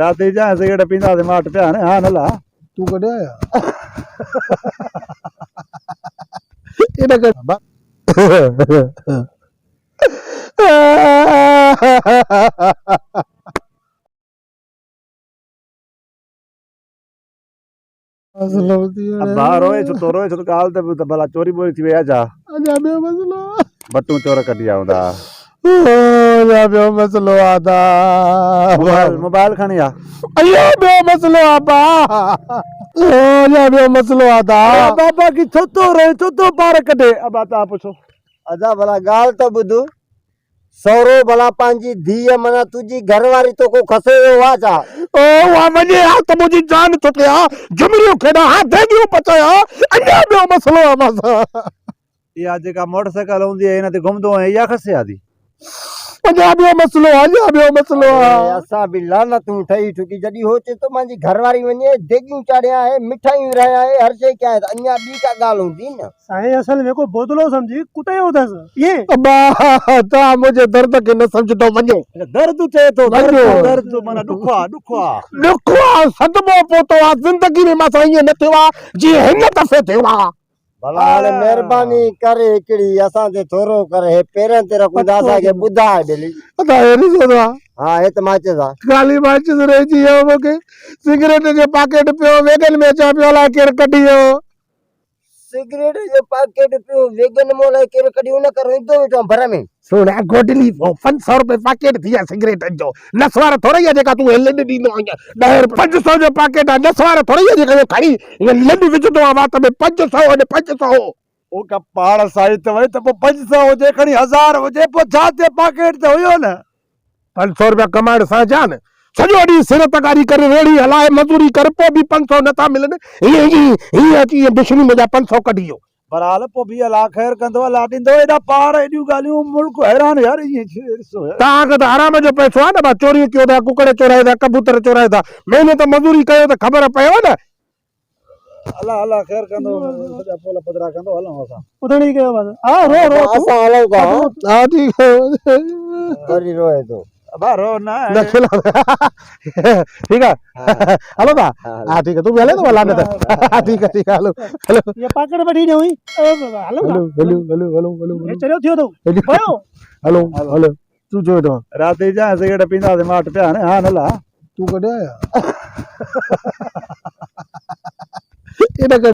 रात जा सिगरेट पींदा ते मां पिया ने हां नला तू कॾहिं आया एॾा अब्बा रोए छो गाल ते भला चोरी बोरी थी वया जा अञा ॿियो मसलो बटू चोर कढी आउंदा अञा ॿियो मसलो आदा मोबाइल खणी आ अयो ॿियो मसलो आबा अञा ॿियो मसलो आदा बाबा की छो तो पार कढे अब्बा ता पुछो अदा भला गाल तो ॿुध सौरो भला पंहिंजी धीअ माना तुंहिंजी घरवारी तो को खसे वा छा ओ वा वञे हा त मुंहिंजी जान छुटे हा जुमरियूं खेॾा हा देगियूं पचाया अञा ॿियो मसलो आहे मां इहा जेका मोटरसाइकिल हूंदी आहे हिन ते घुमंदो आहे इहा खसे आदी अञा ॿियो मसलो आहे अञा ॿियो मसलो आहे असां बि लानतूं ठही ठुकी जॾहिं हो चए तो मुंहिंजी घरवारी वञे देगियूं चाढ़िया आहे मिठाइयूं रहिया आहे हर शइ कया आहे अञा ॿी का ॻाल्हि हूंदी न साईं असल में को बोतलो समझी कुटायो अथसि ये अब्बा तव्हां मुंहिंजे दर्द खे न सम्झंदो वञो दर्द चए तो दर्द माना ॾुखो सदमो पहुतो आहे ज़िंदगी में मां सां ईअं न थियो आहे जीअं हिन दफ़े थियो आहे भला हाणे महिरबानी करे हिकिड़ी असांखे थोरो करे पेरनि ते रखूं था असांखे ॿुधाए ॾिली हा हे त माचिस आहे ख़ाली माचिस रहिजी वियो मूंखे सिगरेट जो पैकेट पियो वेगन में अचां पियो अलाए केरु कढी वियो सिगरेट जो पैकेट पियो वेगन मों लाइ केरु कढी उन करे ईंदो वेठो भर में सुन गोडली 500 रुपए पैकेट थी विया सिगरेट जो नसवार थोड़ी आहे जेका तूं लॾ ॾींदो आहीं 500 जो पैकेट आहे नसवार थोड़ी आहे जेका खणी लॾ विझंदो आहे वात में 500 ने 500 ओ का पाड़ साई त वई त 500 हुजे खणी 1000 हुजे पो छा ते पैकेट ते हुयो न 500 रुपया कमाइण सां जान सॼो ॾींहुं सिर तगारी करे रेड़ी हलाए मजूरी कर पोइ बि 500 नथा मिलनि हीअं अची बिशनी मुंहिंजा 500 कढी वियो बराल पोइ 20 लाख ख़ैर कंदो ला ॾींदो एॾा पार एॾियूं ॻाल्हियूं मुल्क हैरान यार तव्हांखे त आराम जो पैसो आहे न भई चोरी कयो था कुकड़ चोराए था कबूतर चोराए था महिनत मजूरी कयो त ख़बर पयव न अल्लाह ख़ैर कंदो सॼा पोला पधरा कंदो हलूं असां उधणी कयो बस हां रो असां हलूं था हा ठीक है वरी रोए तो अबा रो ना ठीक है हलो था हाँ ठीक है तू भी हले तो वाला ने ठीक है हलो हलो ये पाकड़ बैठी न हुई हलो हलो ये चलो थियो तो भयो हलो हलो तू जो तो रात जा सिगरेट पींदा ते मां पिया ने हां नला तू कॾहिं आया एॾा